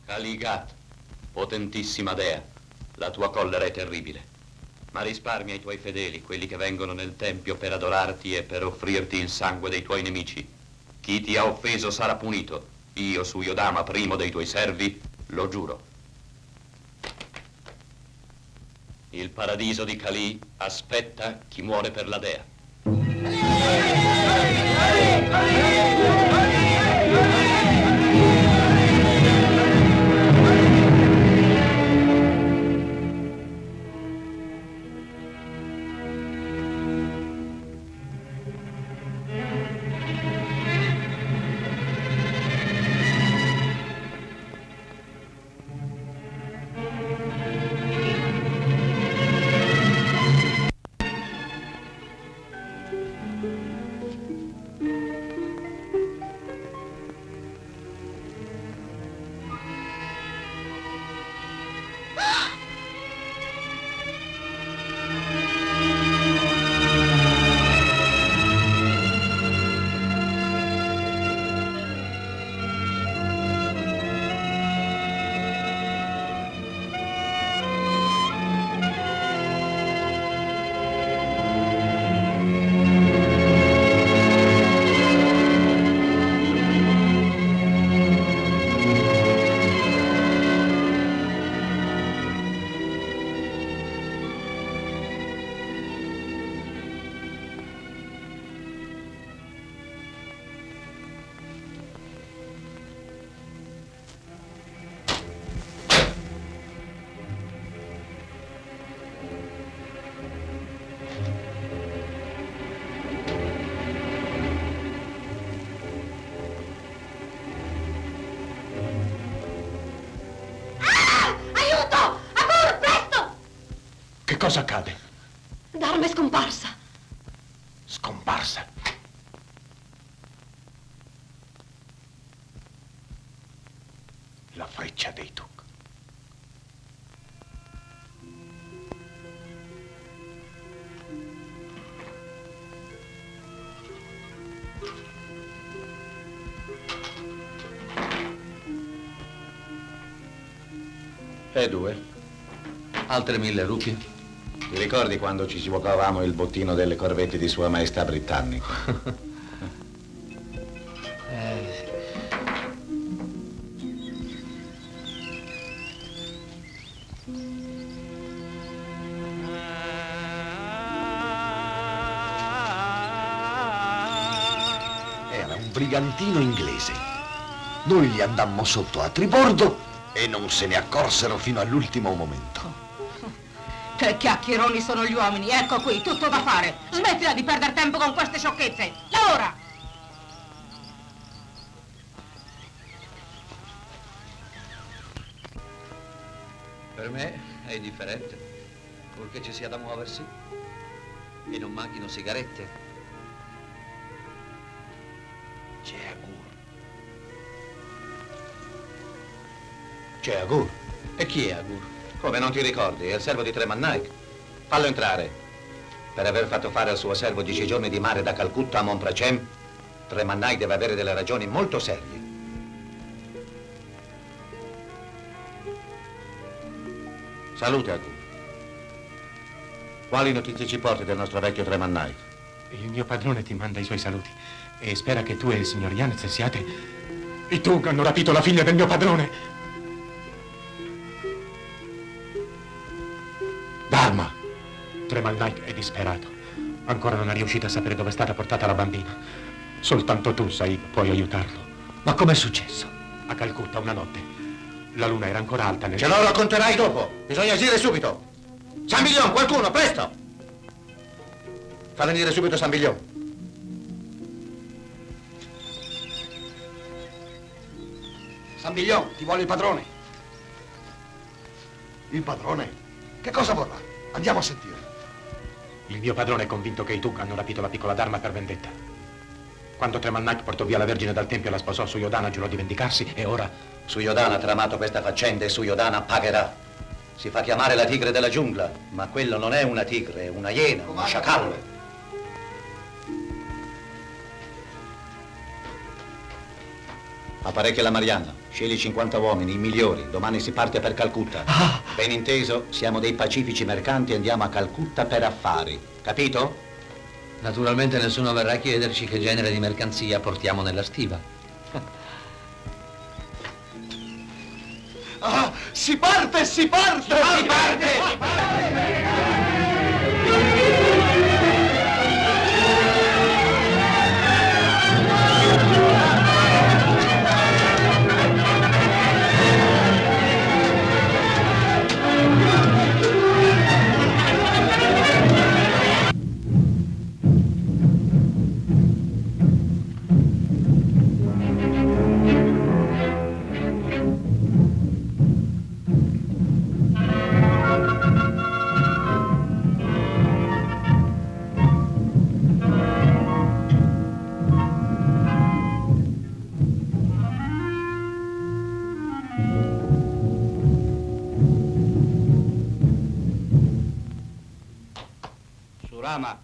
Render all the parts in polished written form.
Caligat, potentissima dea, la tua collera è terribile, ma risparmia i tuoi fedeli, quelli che vengono nel tempio per adorarti e per offrirti il sangue dei tuoi nemici. Chi ti ha offeso sarà punito. Io, su Yodama, primo dei tuoi servi, lo giuro. Il paradiso di Kali aspetta chi muore per la dea. Cosa accade? Dharma è scomparsa. Scomparsa? La freccia dei Tuk. E due? Altre 1000 rupie? Ti ricordi quando ci giocavamo il bottino delle corvette di Sua Maestà britannica? Era un brigantino inglese. Noi gli andammo sotto a tribordo e non se ne accorsero fino all'ultimo momento. Che chiacchieroni sono gli uomini, ecco qui, tutto da fare. Smettila di perdere tempo con queste sciocchezze. Lavora! Per me è indifferente, purché ci sia da muoversi e non manchino sigarette. C'è Agur. C'è Agur. E chi è Agur? Come, non ti ricordi? È il servo di Tremannaik. Fallo entrare. Per aver fatto fare al suo servo 10 giorni di mare da Calcutta a Monpracem, Tremannaik deve avere delle ragioni molto serie. Salute, Agur. Quali notizie ci porti del nostro vecchio Tremannaik? Il mio padrone ti manda i suoi saluti e spera che tu e il signor Yanez siate... I Tug hanno rapito la figlia del mio padrone. Dharma! Tremannaik è disperato. Ancora non è riuscito a sapere dove è stata portata la bambina. Soltanto tu, Saig, puoi aiutarlo. Ma com'è successo? A Calcutta una notte. La luna era ancora alta nel... Ce lo racconterai dopo. Bisogna agire subito. San Biglion, qualcuno, presto! Fa venire subito San Biglion. San Biglion, ti vuole il padrone. Il padrone? Che cosa vorrà? Andiamo a sentire. Il mio padrone è convinto che i Tug hanno rapito la piccola Dharma per vendetta. Quando Tremannaik portò via la Vergine dal Tempio e la sposò, Suyodhana giurò di vendicarsi e ora... Suyodhana ha tramato questa faccenda e Suyodhana pagherà. Si fa chiamare la tigre della giungla, ma quello non è una tigre, è una iena, uno sciacallo. Apparecchia la Marianna, scegli 50 uomini, i migliori. Domani si parte per Calcutta. Ben inteso, siamo dei pacifici mercanti e andiamo a Calcutta per affari. Capito? Naturalmente nessuno verrà a chiederci che genere di mercanzia portiamo nella stiva. Ah, si parte, si parte! Si parte! Si parte! Surama.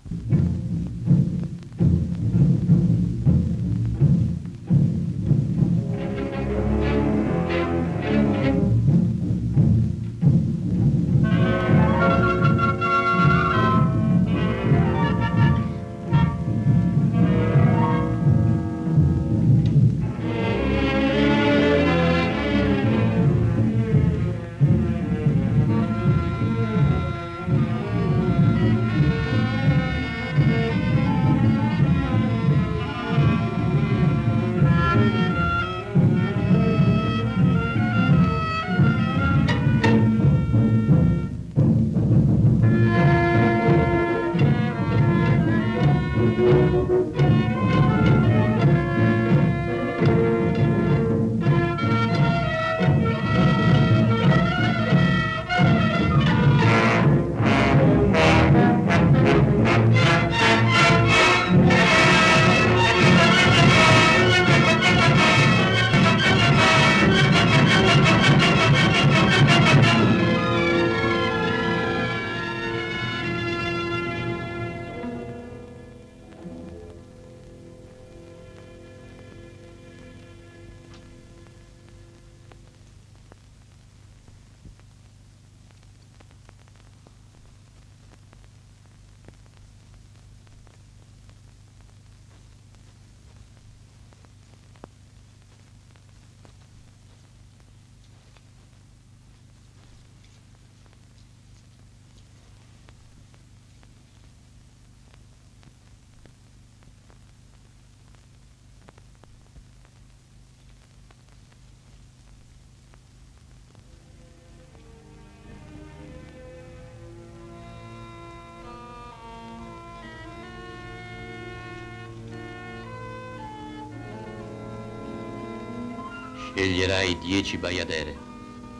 Sceglierai 10 baiadere,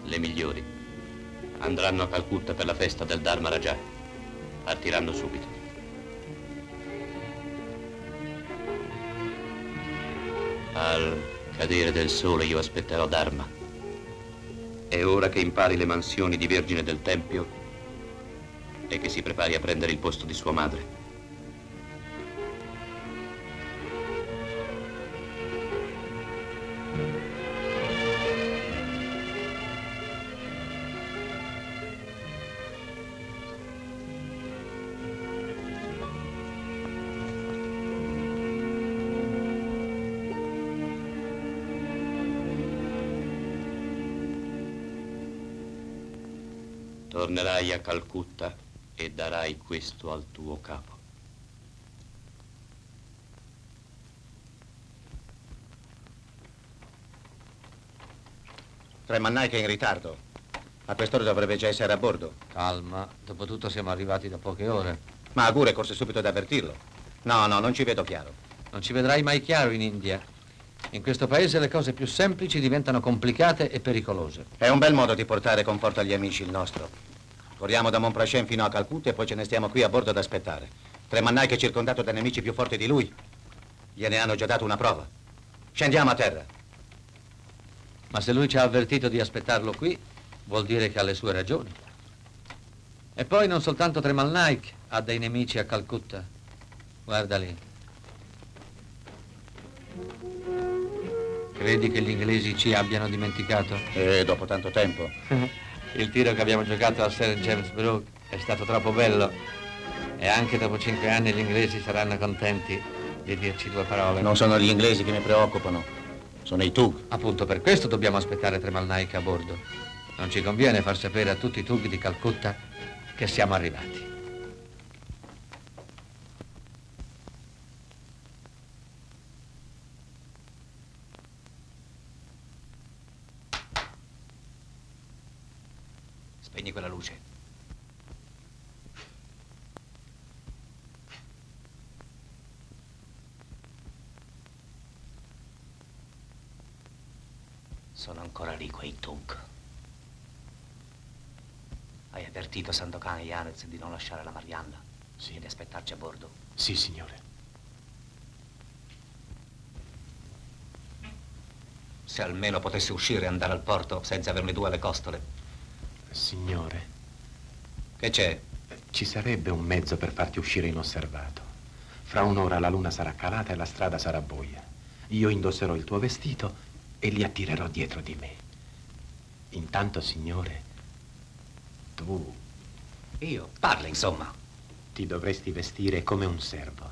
le migliori. Andranno a Calcutta per la festa del Dharma Raja. Partiranno subito. Al cadere del sole io aspetterò Dharma. È ora che impari le mansioni di Vergine del Tempio e che si prepari a prendere il posto di sua madre. Tornerai a Calcutta e darai questo al tuo capo. Treman Naik è in ritardo. A quest'ora dovrebbe già essere a bordo. Calma, dopotutto siamo arrivati da poche ore. Ma Agur corse subito ad avvertirlo. No, non ci vedo chiaro. Non ci vedrai mai chiaro in India. In questo paese le cose più semplici diventano complicate e pericolose. È un bel modo di portare conforto agli amici il nostro. Corriamo da Monprachem fino a Calcutta e poi ce ne stiamo qui a bordo ad aspettare. Treman Naik è circondato da nemici più forti di lui. Gliene hanno già dato una prova. Scendiamo a terra. Ma se lui ci ha avvertito di aspettarlo qui, vuol dire che ha le sue ragioni. E poi non soltanto Treman Naik ha dei nemici a Calcutta. Guarda lì. Credi che gli inglesi ci abbiano dimenticato? E dopo tanto tempo. Il tiro che abbiamo giocato a St. James Brook è stato troppo bello. E anche dopo 5 anni gli inglesi saranno contenti di dirci 2 parole. Non sono gli inglesi che mi preoccupano, sono i Tug. Appunto per questo dobbiamo aspettare Treman Naik a bordo. Non ci conviene far sapere a tutti i Tug di Calcutta che siamo arrivati. Spegni quella luce. Sono ancora lì quei Tug. Hai avvertito Sandokan e Yanez di non lasciare la Marianna? Sì. E di aspettarci a bordo? Sì, signore. Se almeno potessi uscire e andare al porto senza averne 2 alle costole. Signore, Che c'è? ci sarebbe un mezzo per farti uscire inosservato. Fra un'ora la luna sarà calata e la strada sarà buia. Io indosserò il tuo vestito e li attirerò dietro di me. Intanto, signore, tu Io? Parla, insomma. ti dovresti vestire come un servo.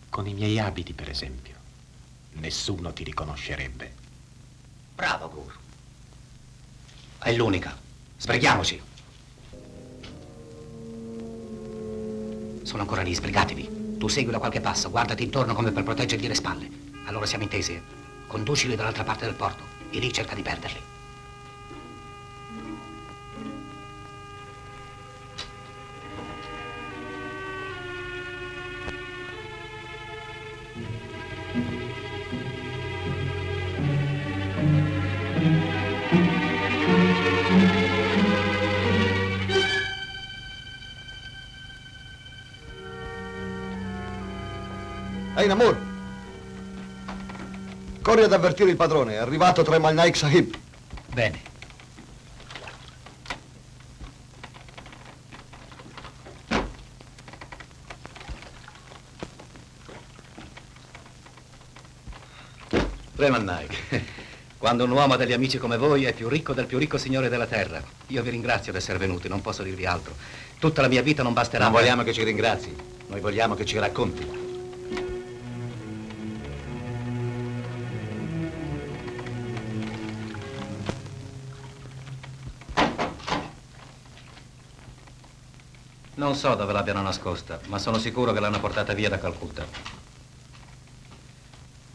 Con i miei abiti, per esempio. Nessuno ti riconoscerebbe. Bravo, Gur. È l'unica. Sbrighiamoci. Sono ancora lì, sbrigatevi. Tu seguilo a qualche passo, guardati intorno come per proteggergli le spalle. Allora siamo intesi? Conducili dall'altra parte del porto e lì cerca di perderli. Ehi, Namur! Corri ad avvertire il padrone, è arrivato Treman Naik Sahib. Bene. Treman Naik. Quando un uomo ha degli amici come voi è più ricco del più ricco signore della terra. Io vi ringrazio di essere venuti, non posso dirvi altro. Tutta la mia vita non basterà. Non vogliamo che ci ringrazi, noi vogliamo che ci racconti. Non so dove l'abbiano nascosta, ma sono sicuro che l'hanno portata via da Calcutta.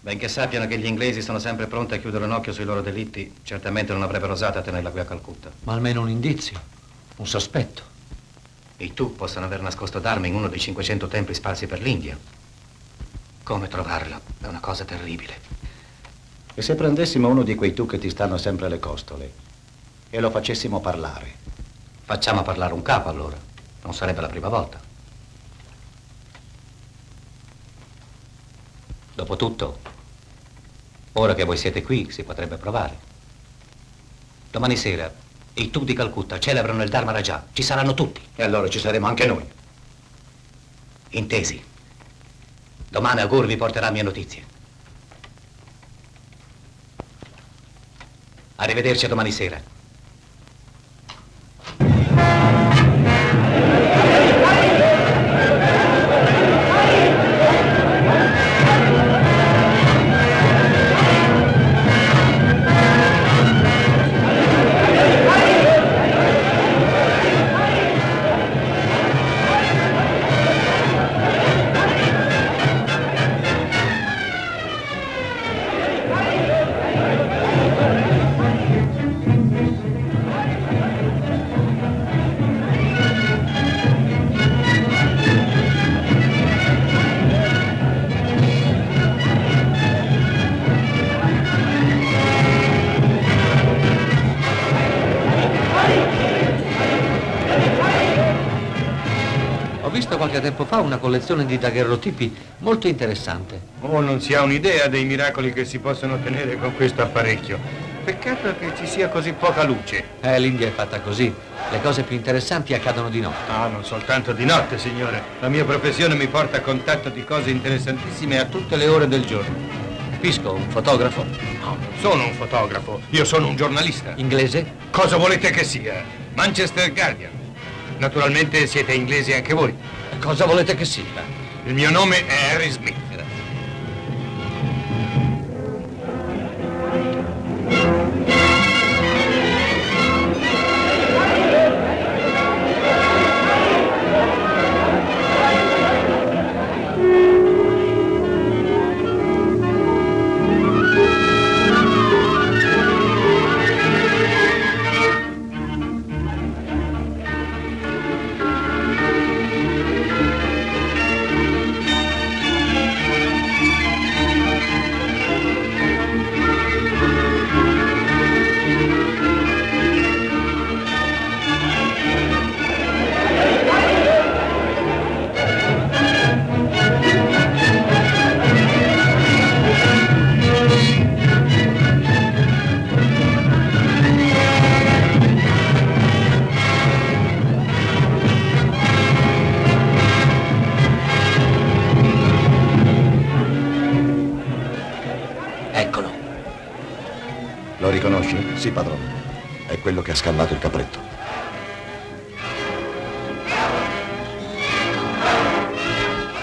Benché sappiano che gli inglesi sono sempre pronti a chiudere un occhio sui loro delitti, certamente non avrebbero osato a tenerla qui a Calcutta. Ma almeno un indizio, un sospetto. E tu possono aver nascosto d'arme in uno dei 500 templi sparsi per l'India. Come trovarla? È una cosa terribile. E se prendessimo uno di quei tu che ti stanno sempre alle costole e lo facessimo parlare? Facciamo parlare un capo allora. Non sarebbe la prima volta. Dopotutto, ora che voi siete qui, si potrebbe provare. Domani sera i Tub di Calcutta celebrano il Dharma Raja. Ci saranno tutti. E allora ci saremo anche noi. Intesi. Domani Agur vi porterà mie notizie. Arrivederci a domani sera. Qualche tempo fa una collezione di daguerrotipi molto interessante. Oh, non si ha un'idea dei miracoli che si possono ottenere con questo apparecchio. Peccato che ci sia così poca luce. L'India è fatta così. Le cose più interessanti accadono di notte. Ah, non soltanto di notte, signore. La mia professione mi porta a contatto di cose interessantissime a tutte le ore del giorno. Pisco, un fotografo? No, non sono un fotografo. Io sono un giornalista. Inglese? Cosa volete che sia? Manchester Guardian. Naturalmente siete inglesi anche voi. Cosa volete che sia? Il mio nome è Harry Smith. Lo riconosci? Sì, padrone. È quello che ha scannato il capretto.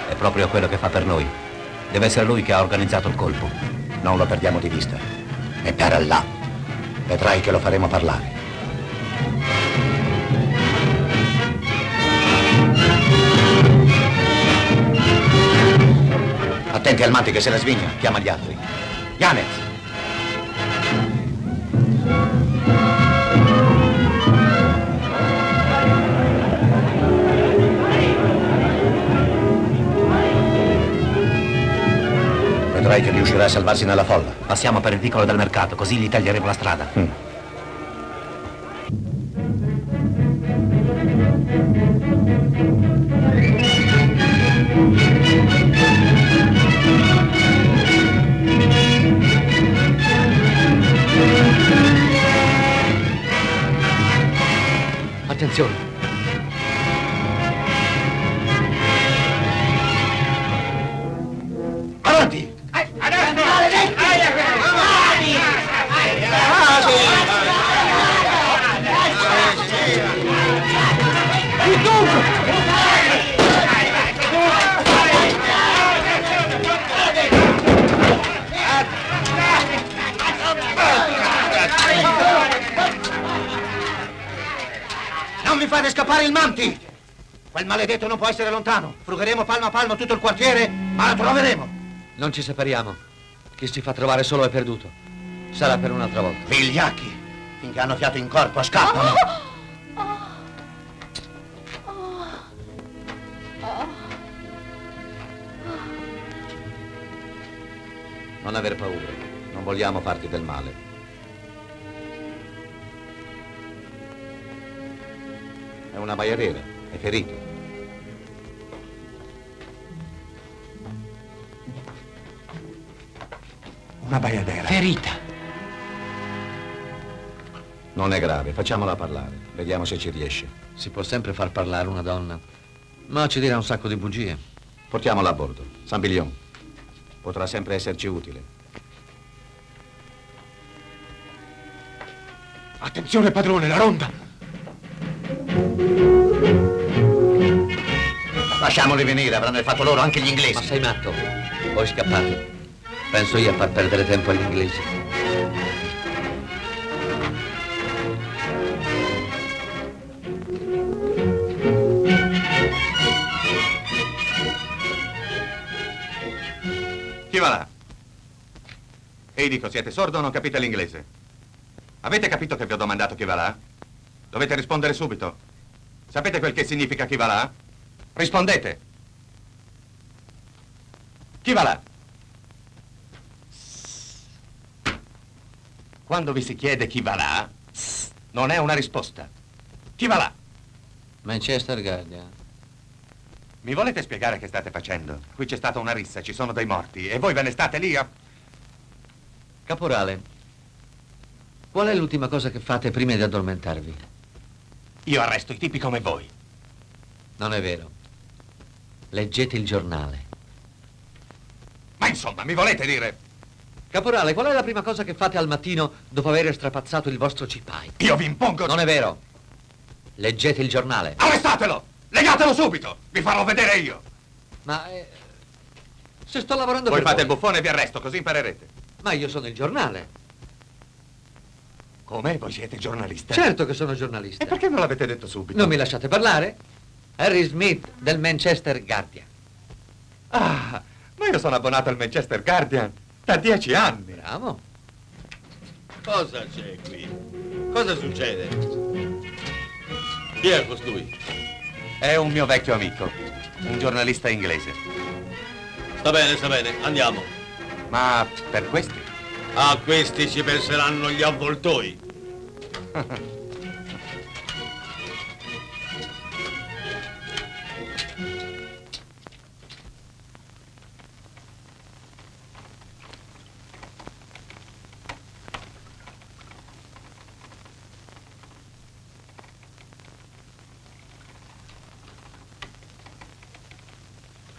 È proprio quello che fa per noi. Deve essere lui che ha organizzato il colpo. Non lo perdiamo di vista. E per Allah, vedrai che lo faremo parlare. Attenti al Manti che se la svigna. Chiama gli altri. Yanez! Vedrai che riuscirà a salvarsi nella folla. Passiamo per il vicolo del mercato, così gli taglieremo la strada. Attenzione. Avanti! Non mi fate scappare il Manti! Quel maledetto non può essere lontano. Frugheremo palmo a palmo tutto il quartiere, ma lo troveremo. Non ci separiamo. Chi si fa trovare solo è perduto. Sarà per un'altra volta. Vigliacchi! Finché hanno fiato in corpo, scappano! Non aver paura. Non vogliamo farti del male. una baiadera, è ferito. Una baiadera. Ferita. Non è grave, facciamola parlare. Vediamo se ci riesce. Si può sempre far parlare una donna, ma ci dirà un sacco di bugie. Portiamola a bordo. San Bilion. Potrà sempre esserci utile. Attenzione, padrone, la ronda! Lasciamoli venire, avranno fatto loro anche gli Ma inglesi. sei matto? Vuoi scappare? Penso io a far perdere tempo agli inglesi. Chi va là? Ehi, dico, siete sordo o non capite l'inglese? Avete capito che vi ho domandato chi va là? Dovete rispondere subito. Sapete quel che significa chi va là? Rispondete. Chi va là? Quando vi si chiede chi va là, non è una risposta. Chi va là? Manchester Guardian. Mi volete spiegare che state facendo? Qui c'è stata una rissa, ci sono dei morti e voi ve ne state lì a... Caporale, qual è l'ultima cosa che fate prima di addormentarvi? Io arresto i tipi come voi. Non è vero. Leggete il giornale. Ma insomma, mi volete dire... Caporale, qual è la prima cosa che fate al mattino dopo aver strapazzato il vostro cipai? Io vi impongo... Non è vero. Leggete il giornale. Arrestatelo! Legatelo subito! Vi farò vedere io! Ma se sto lavorando Voi per fate il voi. buffone e vi arresto, così imparerete. Ma io sono il giornale. Come? Voi siete giornalista? Certo che sono giornalista. E perché non l'avete detto subito? Non mi lasciate parlare? Harry Smith del Manchester Guardian. Ah, ma io sono abbonato al Manchester Guardian da 10 anni. Bravo. Cosa c'è qui? Cosa succede? Chi è costui? È un mio vecchio amico, un giornalista inglese. Sta bene, andiamo. Ma per questi? A questi ci penseranno gli avvoltoi.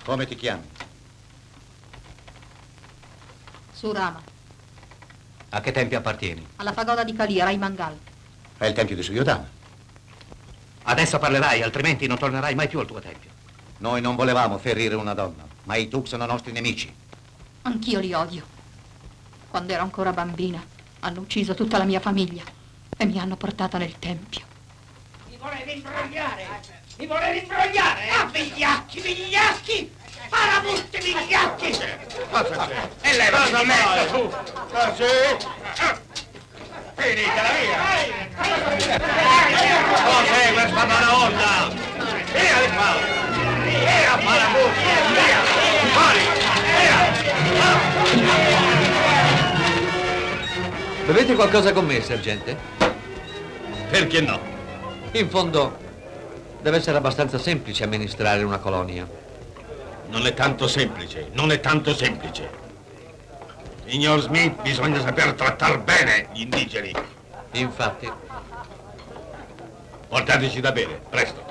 Come ti chiami? Surama, A che tempio appartieni? alla pagoda di Kali, Rai Mangal. È il tempio di Suryodhana. Adesso parlerai, altrimenti non tornerai mai più al tuo tempio. Noi non volevamo ferire una donna, ma i Tuk sono nostri nemici. Anch'io li odio. Quando ero ancora bambina, hanno ucciso tutta la mia famiglia e mi hanno portata nel tempio. Mi volevi imbrogliare? Mi volevi imbrogliare? Ah, vigliacchi, vigliacchi! Parabutti, vigliacchi! Cosa c'è? E levati di mezzo, tu! Ah, sì? Finitela via! Cos'è questa baraonda? Via di qua! Via, parabutti! Via! Fuori! Via! Bevete qualcosa con me, sergente? Perché no? In fondo, deve essere abbastanza semplice amministrare una colonia. Non è tanto semplice, non è tanto semplice. Signor Smith, bisogna saper trattare bene gli indigeni. Infatti. Portateci da bere, presto.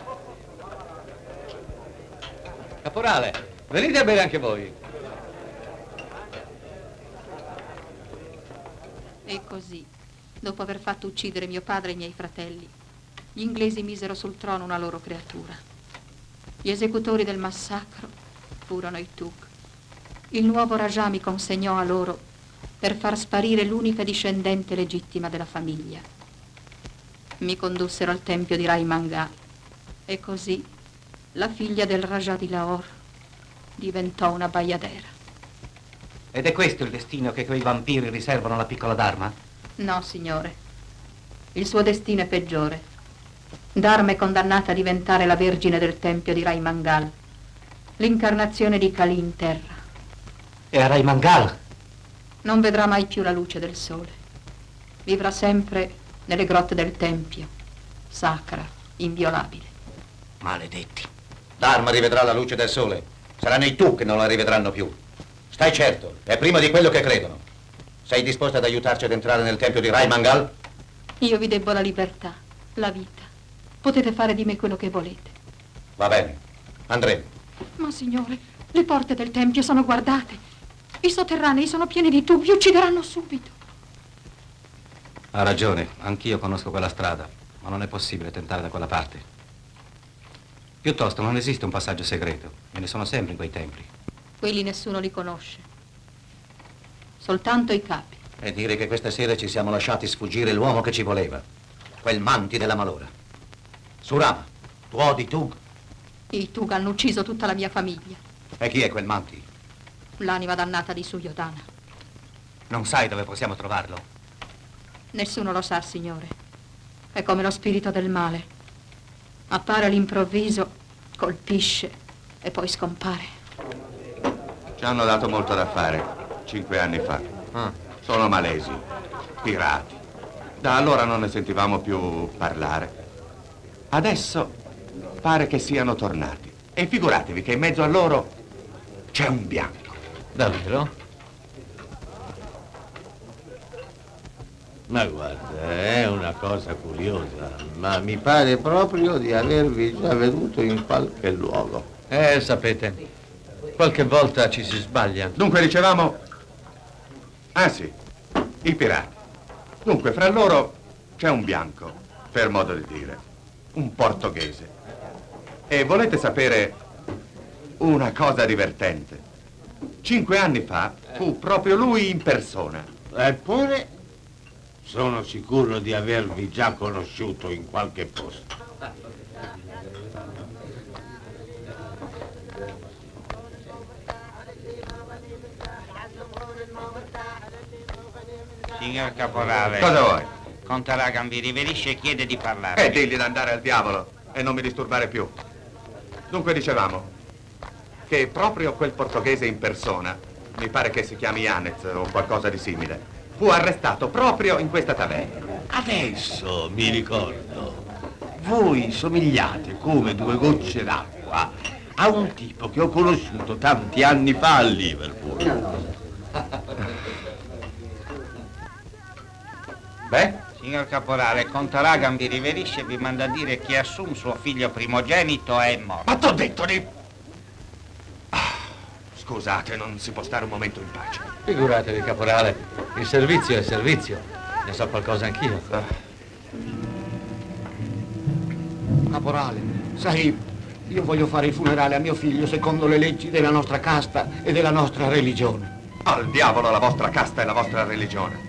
Caporale, venite a bere anche voi. E così, dopo aver fatto uccidere mio padre e i miei fratelli, gli inglesi misero sul trono una loro creatura. Gli esecutori del massacro furono i Tuk. Il nuovo Raja mi consegnò a loro per far sparire l'unica discendente legittima della famiglia. Mi condussero al tempio di Rai Mangal e così la figlia del Raja di Lahore diventò una baiadera. Ed è questo il destino che quei vampiri riservano alla piccola Dharma? No, signore. Il suo destino è peggiore. Dharma è condannata a diventare la vergine del tempio di Rai Mangal, l'incarnazione di Kali in terra. E a Rai Mangal? Non vedrà mai più la luce del sole. Vivrà sempre nelle grotte del tempio, sacra, inviolabile. Maledetti. Dharma rivedrà la luce del sole. Saranno i tu che non la rivedranno più. Stai certo, è prima di quello che credono. Sei disposta ad aiutarci ad entrare nel tempio di Rai Mangal? Io vi debbo la libertà, la vita. Potete fare di me quello che volete. Va bene, andremo. Ma signore, le porte del tempio sono guardate. I sotterranei sono pieni di tubi, uccideranno subito. Ha ragione, anch'io conosco quella strada, ma non è possibile tentare da quella parte. Piuttosto non esiste un passaggio segreto, e ne sono sempre in quei templi. Quelli nessuno li conosce. Soltanto i capi. E dire che questa sera ci siamo lasciati sfuggire l'uomo che ci voleva. Quel Manti della malora. Surama, tu odi Tug? I Tug hanno ucciso tutta la mia famiglia. E chi è quel Manti? L'anima dannata di Suryodhana. Non sai dove possiamo trovarlo? Nessuno lo sa, signore. È come lo spirito del male. Appare all'improvviso, colpisce e poi scompare. Ci hanno dato molto da fare, 5 anni fa. Sono malesi, pirati. Da allora non ne sentivamo più parlare. Adesso pare che siano tornati. E figuratevi che in mezzo a loro c'è un bianco. Davvero? Ma guarda, è una cosa curiosa, ma mi pare proprio di avervi già veduto in qualche luogo. Sapete, qualche volta ci si sbaglia. Dunque dicevamo... Ah sì, i pirati. Dunque fra loro c'è un bianco, per modo di dire, un portoghese. E volete sapere una cosa divertente? 5 anni fa fu proprio lui in persona. Eppure sono sicuro di avervi già conosciuto in qualche posto. Signor Caporale. Cosa vuoi? Conte Ragan vi riverisce e chiede di parlare. Digli di andare al diavolo e non mi disturbare più. Dunque dicevamo che proprio quel portoghese in persona, mi pare che si chiami Yanez o qualcosa di simile, fu arrestato proprio in questa taverna. Adesso mi ricordo. Voi somigliate come 2 gocce d'acqua a un tipo che ho conosciuto tanti anni fa a Liverpool. Beh? Signor Caporale, Conte Ragan vi riverisce e vi manda a dire che Assum, suo figlio primogenito, è morto. Ma t'ho detto di... Scusate, non si può stare un momento in pace. Figuratevi, caporale, il servizio è servizio. Ne so qualcosa anch'io. Caporale, Sahib, io voglio fare il funerale a mio figlio secondo le leggi della nostra casta e della nostra religione. Al diavolo la vostra casta e la vostra religione.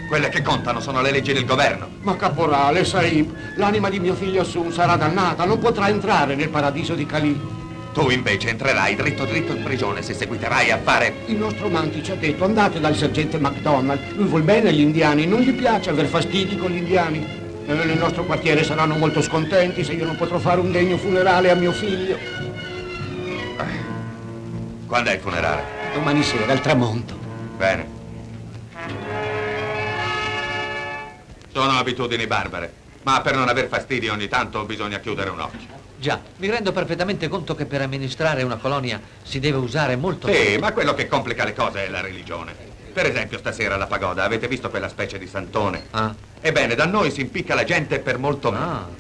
Quelle che contano sono le leggi del governo. Ma caporale, Sahib, l'anima di mio figlio Assum sarà dannata, non potrà entrare nel paradiso di Kali. Tu invece entrerai dritto in prigione se seguiterai a fare... Il nostro Manti ci ha detto andate dal sergente MacDonald, lui vuol bene agli indiani, non gli piace aver fastidi con gli indiani. Nel nostro quartiere saranno molto scontenti se io non potrò fare un degno funerale a mio figlio. Quando è il funerale? Domani sera, al tramonto. Bene. Sono abitudini barbare, ma per non aver fastidio ogni tanto bisogna chiudere un occhio. Già, mi rendo perfettamente conto che per amministrare una colonia si deve usare molto... Sì, ma quello che complica le cose è la religione. Per esempio stasera alla pagoda, avete visto quella specie di santone? Ebbene, da noi si impicca la gente per molto meno.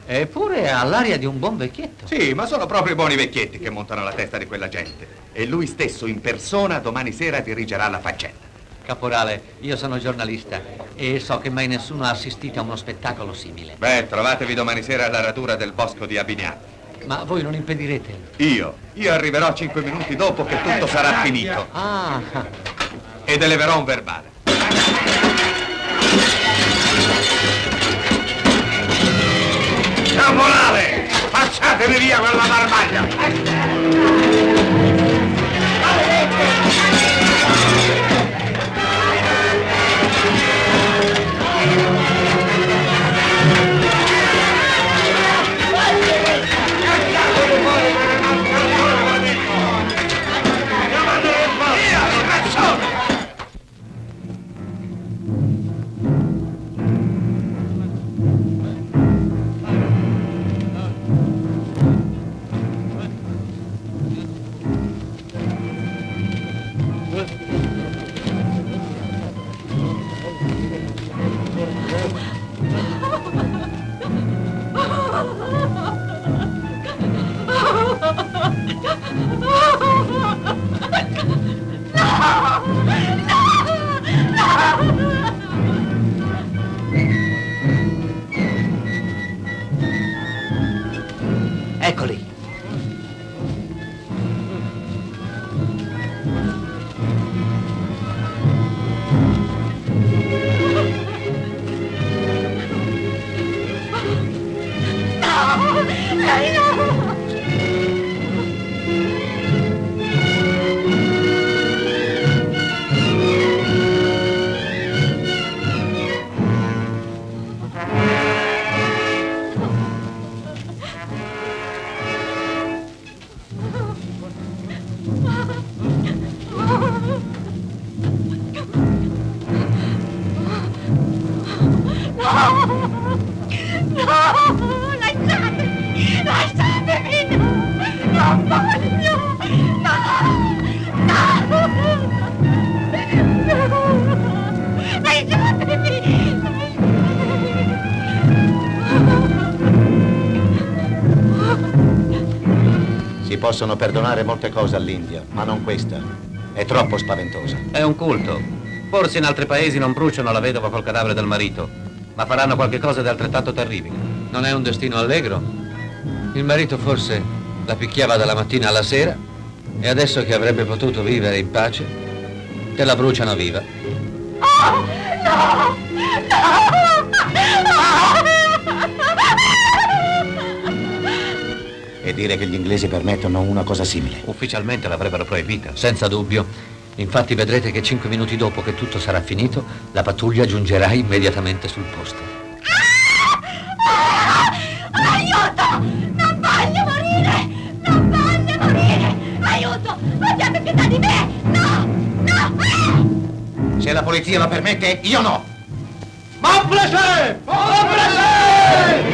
Eppure ha l'aria di un buon vecchietto. Sì, ma sono proprio i buoni vecchietti che montano la testa di quella gente. E lui stesso in persona domani sera dirigerà la faccenda. Caporale, io sono giornalista e so che mai nessuno ha assistito a uno spettacolo simile. Beh, trovatevi domani sera alla radura del bosco di Abignat. Ma voi non impedirete? Io arriverò 5 minuti dopo che tutto sarà finito. Ed eleverò un verbale. Caporale, facciatemi via quella barbaglia! Dai, no! Lasciatemi! Non voglio! No! Lasciatemi! Si possono perdonare molte cose all'India, ma non questa. È troppo spaventosa. È un culto. Forse in altri paesi non bruciano la vedova col cadavere del marito, ma faranno qualche cosa di altrettanto terribile. Non è un destino allegro? Il marito forse la picchiava dalla mattina alla sera e adesso che avrebbe potuto vivere in pace, te la bruciano viva. Oh, no! E dire che gli inglesi permettono una cosa simile. Ufficialmente l'avrebbero proibita, senza dubbio. Infatti vedrete che 5 minuti dopo che tutto sarà finito, la pattuglia giungerà immediatamente sul posto. Aiuto! Non voglio morire! Non voglio morire! Aiuto! Abbiate pietà di me! No! No! Se la polizia lo permette, io no! Mon plaisir! Mon plaisir!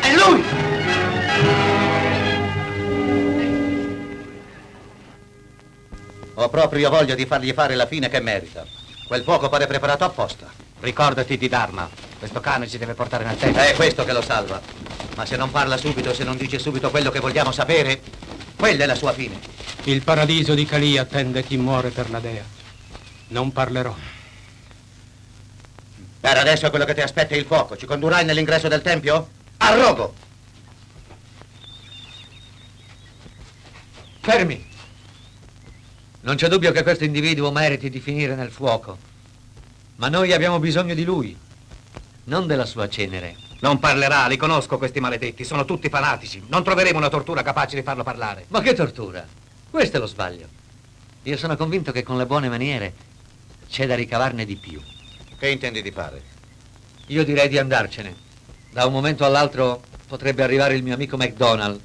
È lui! Ho proprio voglia di fargli fare la fine che merita. Quel fuoco pare preparato apposta. Ricordati di Dharma. Questo cane ci deve portare nel tempo. È questo che lo salva. Ma se non parla subito, se non dice subito quello che vogliamo sapere, quella è la sua fine. Il paradiso di Kali attende chi muore per la dea. Non parlerò. Per adesso quello che ti aspetta è il fuoco. Ci condurrai nell'ingresso del tempio? A rogo! Fermi! Non c'è dubbio che questo individuo meriti di finire nel fuoco. Ma noi abbiamo bisogno di lui, non della sua cenere. Non parlerà, li conosco questi maledetti, sono tutti fanatici. Non troveremo una tortura capace di farlo parlare. Ma che tortura? Questo è lo sbaglio. Io sono convinto che con le buone maniere c'è da ricavarne di più. Che intendi di fare? Io direi di andarcene. Da un momento all'altro potrebbe arrivare il mio amico MacDonald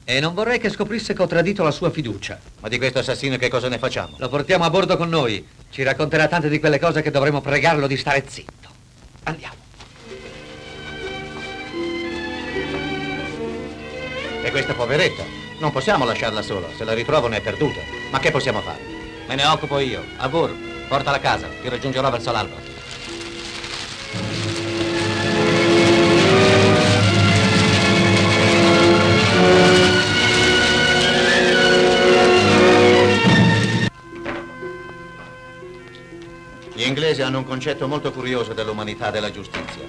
e non vorrei che scoprisse che ho tradito la sua fiducia. Ma di questo assassino che cosa ne facciamo? Lo portiamo a bordo con noi. Ci racconterà tante di quelle cose che dovremo pregarlo di stare zitto. Andiamo. E questa poveretta? Non possiamo lasciarla sola. Se la ritrovano è perduta. Ma che possiamo fare? Me ne occupo io. Agur, portala a casa, ti raggiungerò verso l'alba. Gli inglesi hanno un concetto molto curioso dell'umanità e della giustizia.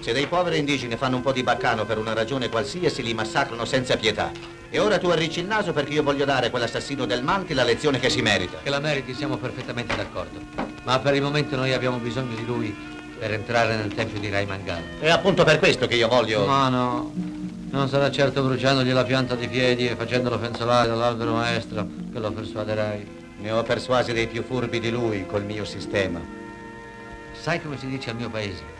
Se dei poveri indigeni fanno un po' di baccano per una ragione qualsiasi, li massacrano senza pietà. E ora tu arricci il naso perché io voglio dare a quell'assassino del Manti la lezione che si merita. Che la meriti, siamo perfettamente d'accordo. Ma per il momento noi abbiamo bisogno di lui per entrare nel tempio di Rai Mangal. È appunto per questo che io voglio... Ma no, non sarà certo bruciandogli la pianta di piedi e facendolo penzolare dall'albero maestro che lo persuaderai. Ne ho persuasi dei più furbi di lui col mio sistema. Sai come si dice al mio paese?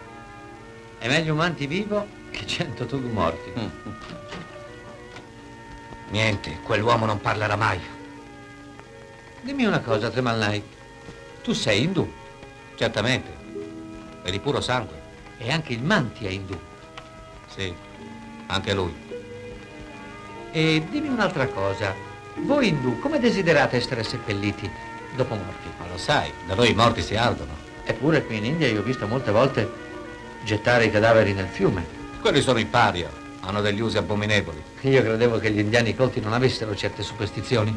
È meglio un Manti vivo che 100 Tug morti. Niente, quell'uomo non parlerà mai. Dimmi una cosa, Tremal Naik. Tu sei indù? Certamente. È di puro sangue. E anche il Manti è indù? Sì, anche lui. E dimmi un'altra cosa. Voi indù come desiderate essere seppelliti dopo morti? Ma lo sai, da noi i morti si ardono. Eppure qui in India io ho visto molte volte gettare i cadaveri nel fiume. Quelli sono i paria, hanno degli usi abominevoli. Io credevo che gli indiani colti non avessero certe superstizioni.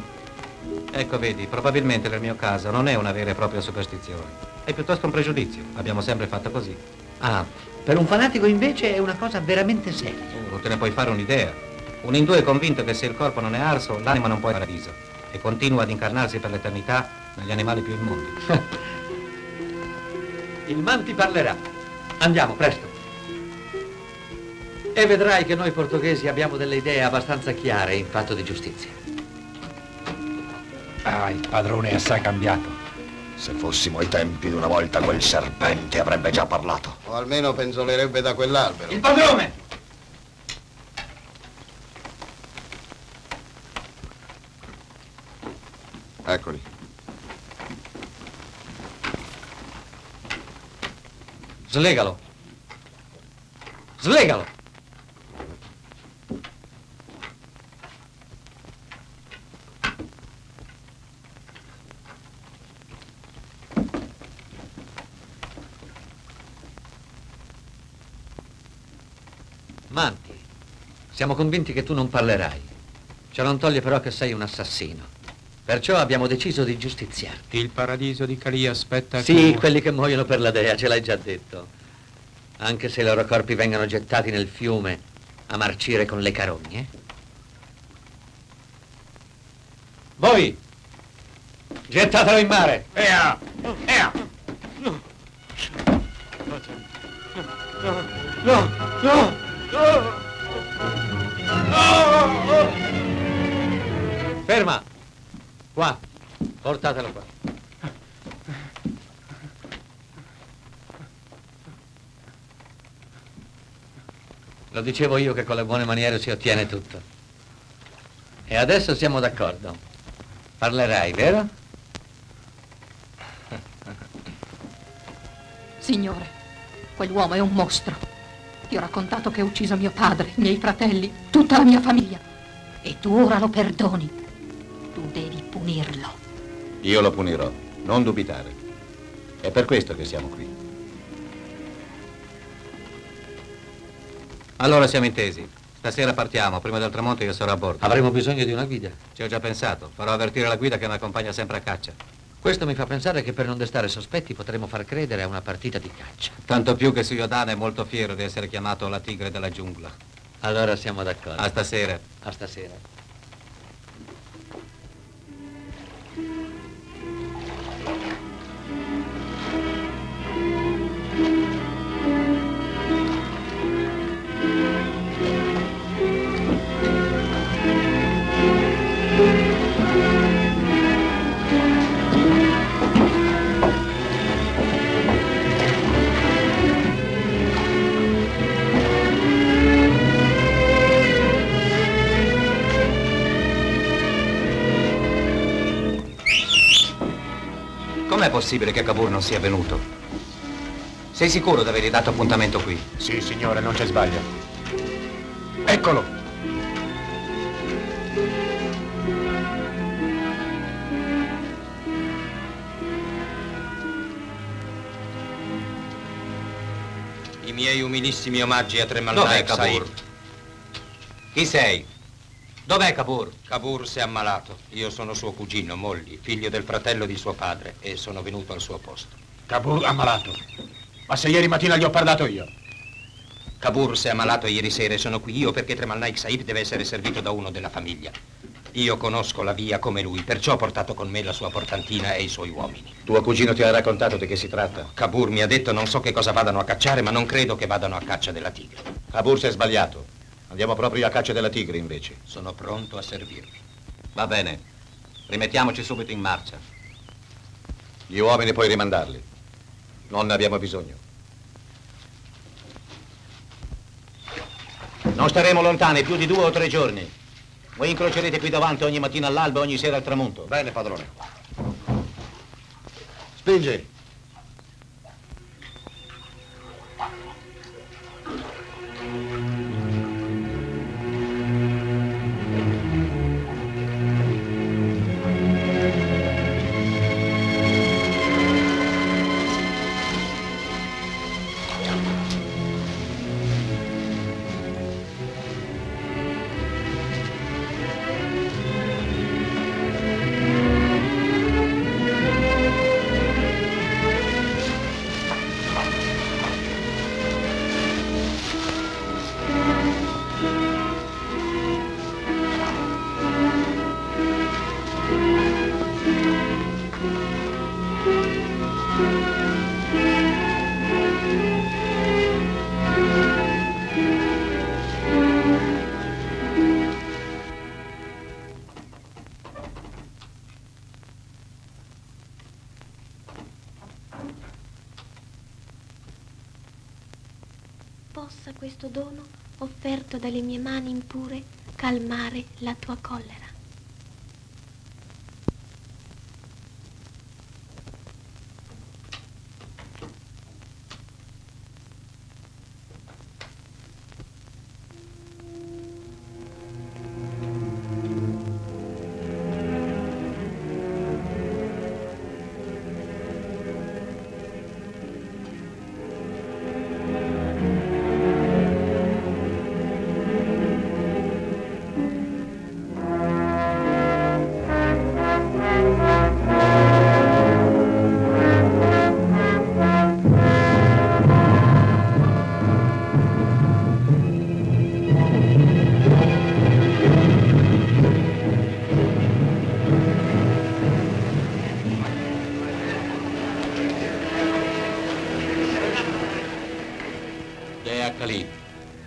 Ecco, vedi, probabilmente nel mio caso non è una vera e propria superstizione. È piuttosto un pregiudizio. Abbiamo sempre fatto così. Ah, per un fanatico invece è una cosa veramente seria. Non te ne puoi fare un'idea. Un indù è convinto che se il corpo non è arso, l'anima non può essere paradiso e continua ad incarnarsi per l'eternità negli animali più immondi. Il man ti parlerà. Andiamo, presto. E vedrai che noi portoghesi abbiamo delle idee abbastanza chiare in fatto di giustizia. Ah, il padrone è assai cambiato. Se fossimo ai tempi di una volta, quel serpente avrebbe già parlato. O almeno penzolerebbe da quell'albero. Il padrone! Eccoli. Slegalo. Slegalo. Manti, siamo convinti che tu non parlerai. Ciò non toglie però che sei un assassino. Perciò abbiamo deciso di giustiziarti. Il paradiso di Calia aspetta Sì, che... quelli che muoiono per la dea, ce l'hai già detto. Anche se i loro corpi vengano gettati nel fiume a marcire con le carogne. Voi, gettatelo in mare. Ea! Ea! No, no, no! Ferma! Qua, portatelo qua. Lo dicevo io che con le buone maniere si ottiene tutto. E adesso siamo d'accordo. Parlerai, vero? Signore, quell'uomo è un mostro. Ti ho raccontato che ha ucciso mio padre, i miei fratelli, tutta la mia famiglia. E tu ora lo perdoni. Tu devi punirlo. Io lo punirò, non dubitare. È per questo che siamo qui. Allora siamo intesi. Stasera partiamo, prima del tramonto io sarò a bordo. Avremo bisogno di una guida. Ci ho già pensato, farò avvertire la guida che mi accompagna sempre a caccia. Questo mi fa pensare che per non destare sospetti potremo far credere a una partita di caccia. Tanto più che Suyodana è molto fiero di essere chiamato la tigre della giungla. Allora siamo d'accordo. A stasera. A stasera. Com'è possibile che Cavour non sia venuto? Sei sicuro di avergli dato appuntamento qui? Sì, signore, non c'è sbaglio. Eccolo! I miei umilissimi omaggi a Tremal Dov'è Naik Cavour? Sahib. Chi sei? Dov'è Cavour? Cavour si è ammalato. Io sono suo cugino, Molly, figlio del fratello di suo padre, e sono venuto al suo posto. Cavour ammalato. Ma se ieri mattina gli ho parlato io. Cavour si è ammalato ieri sera e sono qui io perché Tremal Naik Sahib deve essere servito da uno della famiglia. Io conosco la via come lui, perciò ho portato con me la sua portantina e i suoi uomini. Tuo cugino ti ha raccontato di che si tratta? Cavour mi ha detto non so che cosa vadano a cacciare, ma non credo che vadano a caccia della tigre. Cavour si è sbagliato. Andiamo proprio a caccia della tigre, invece. Sono pronto a servirvi. Va bene. Rimettiamoci subito in marcia. Gli uomini puoi rimandarli. Non ne abbiamo bisogno. Non staremo lontani più di 2 o 3 giorni. Voi incrocerete qui davanti ogni mattina all'alba e ogni sera al tramonto. Bene, padrone. Spingi. possa questo dono, offerto dalle mie mani impure, calmare la tua collera.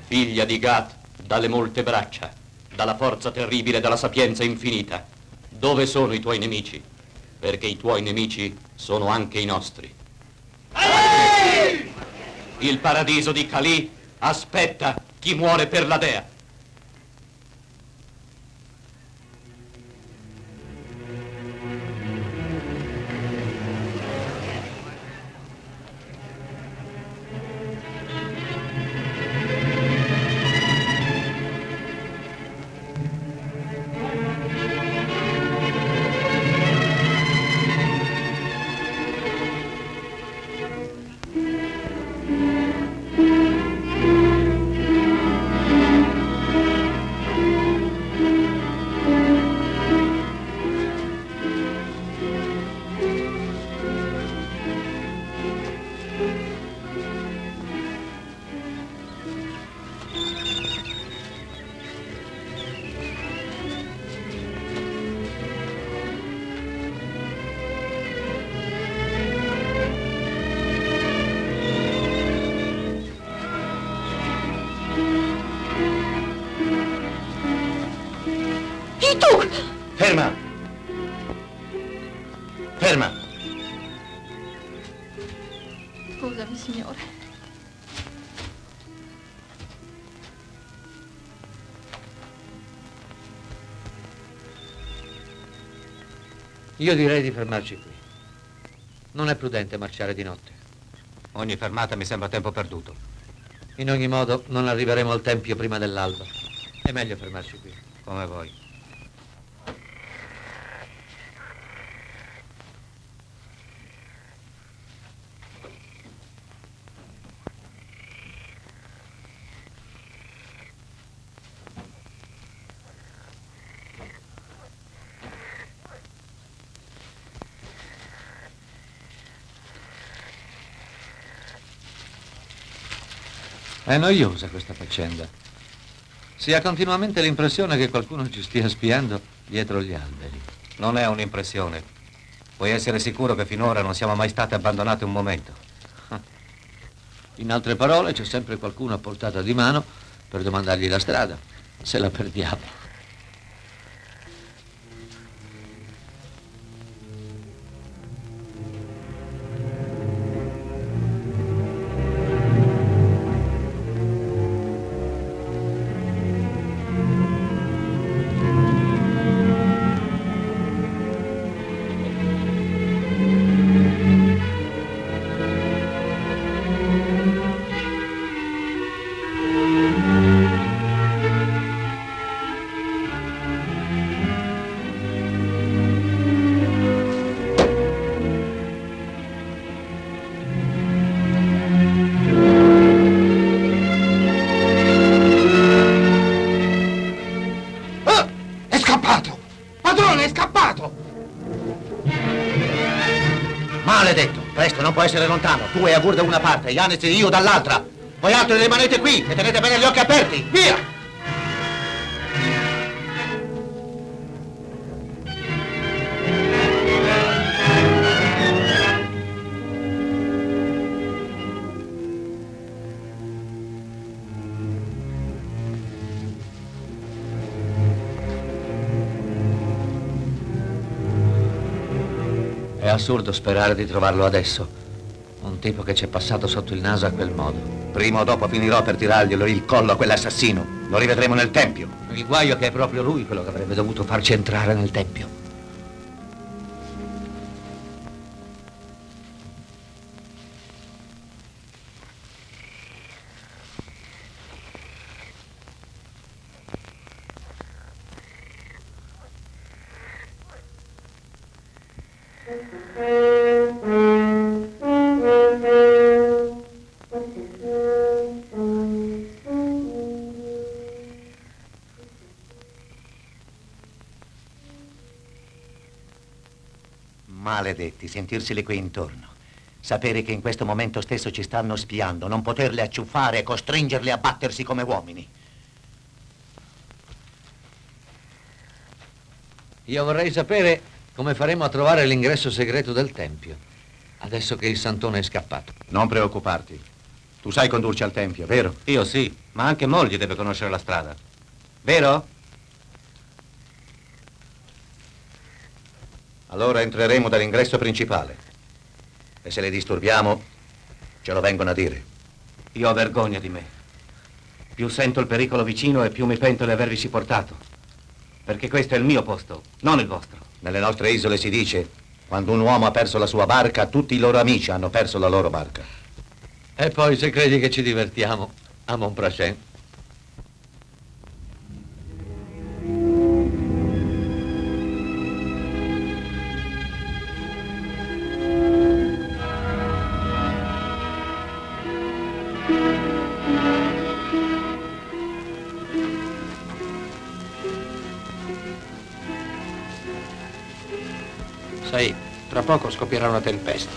Figlia di Gat, dalle molte braccia, dalla forza terribile e dalla sapienza infinita, dove sono i tuoi nemici? Perché i tuoi nemici sono anche i nostri. Il paradiso di Kali aspetta chi muore per la dea. Ferma! Ferma! Scusami, signore. Io direi di fermarci qui. Non è prudente marciare di notte. Ogni fermata mi sembra tempo perduto. In ogni modo, non arriveremo al tempio prima dell'alba. È meglio fermarci qui. Come vuoi. È noiosa questa faccenda. Si ha continuamente l'impressione che qualcuno ci stia spiando dietro gli alberi. Non è un'impressione. Puoi essere sicuro che finora non siamo mai stati abbandonati un momento. In altre parole, c'è sempre qualcuno a portata di mano per domandargli la strada, se la perdiamo. Non può essere lontano. Tu e Agur da una parte, Yanis e io dall'altra. Voi altri rimanete qui e tenete bene gli occhi aperti. Via! È assurdo sperare di trovarlo adesso. Un tipo che ci è passato sotto il naso a quel modo. Prima o dopo finirò per tirarglielo il collo a quell'assassino. Lo rivedremo nel Tempio. Il guaio è che è proprio lui quello che avrebbe dovuto farci entrare nel Tempio. Maledetti, sentirseli qui intorno. Sapere che in questo momento stesso ci stanno spiando, non poterli acciuffare e costringerli a battersi come uomini. Io vorrei sapere come faremo a trovare l'ingresso segreto del Tempio, adesso che il santone è scappato. Non preoccuparti. Tu sai condurci al Tempio, vero? Io sì, ma anche Molly deve conoscere la strada. Vero? Allora entreremo dall'ingresso principale. E se le disturbiamo, ce lo vengono a dire. Io ho vergogna di me. Più sento il pericolo vicino e più mi pento di avervici portato. Perché questo è il mio posto, non il vostro. Nelle nostre isole si dice, quando un uomo ha perso la sua barca, tutti i loro amici hanno perso la loro barca. E poi se credi che ci divertiamo a Montprachem. Sai, tra poco scoppierà una tempesta.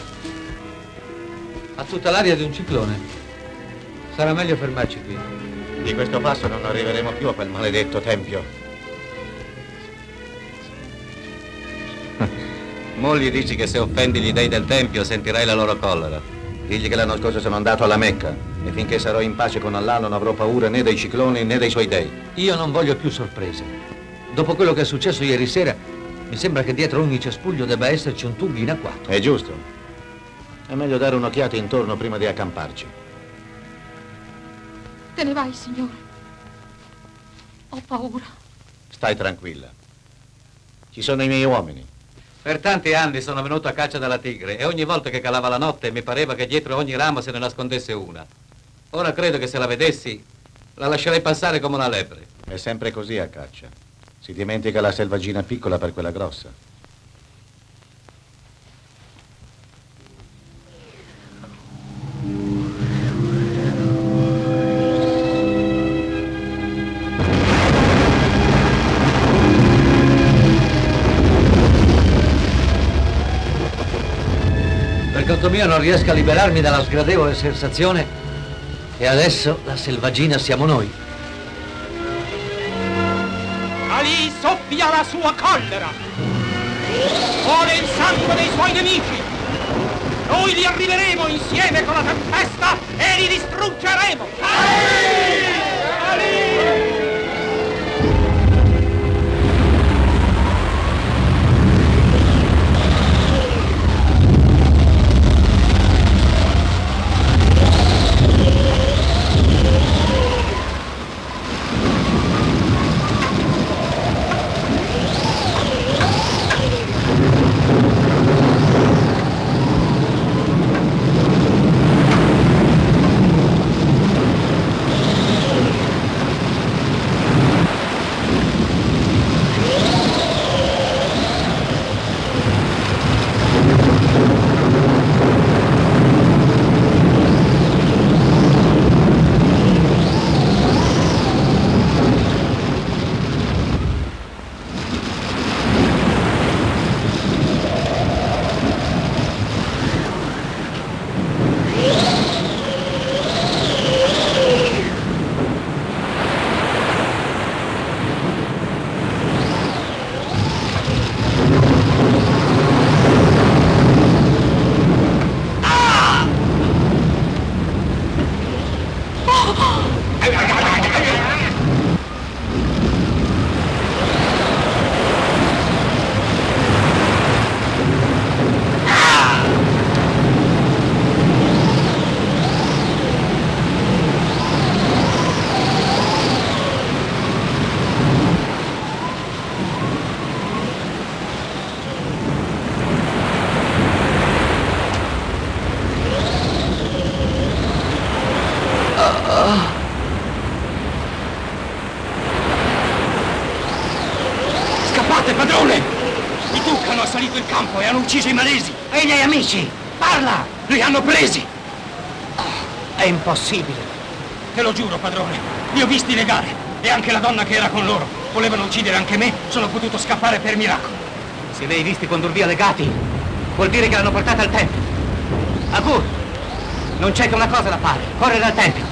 Ha tutta l'aria di un ciclone. Sarà meglio fermarci qui. Di questo passo non arriveremo più a quel maledetto Tempio. Molly dici che se offendi gli dei del Tempio sentirai la loro collera. Digli che l'anno scorso sono andato alla Mecca e finché sarò in pace con Allah non avrò paura né dei cicloni né dei suoi dei. Io non voglio più sorprese. Dopo quello che è successo ieri sera, mi sembra che dietro ogni cespuglio debba esserci un tubo in agguato. È giusto. È meglio dare un'occhiata intorno prima di accamparci. Te ne vai, signore. Ho paura. Stai tranquilla. Ci sono i miei uomini. Per tanti anni sono venuto a caccia della tigre e ogni volta che calava la notte mi pareva che dietro ogni ramo se ne nascondesse una. Ora credo che se la vedessi la lascerei passare come una lepre. È sempre così a caccia. Si dimentica la selvaggina piccola per quella grossa. Per conto mio non riesco a liberarmi dalla sgradevole sensazione che adesso la selvaggina siamo noi. Ali soffia la sua collera. Vuole il sangue dei suoi nemici. Noi li arriveremo insieme con la tempesta e li distruggeremo. Ali! Ali! Fate, padrone! I Tuk hanno assalito il campo e hanno ucciso i malesi. E i miei amici? Parla! Li hanno presi! È impossibile. Te lo giuro, padrone. Li ho visti legare. E anche la donna che era con loro. Volevano uccidere anche me. Sono potuto scappare per miracolo. Se li hai visti condur via legati, vuol dire che l'hanno portata al tempio. Agur, non c'è che una cosa da fare. Correre al tempio.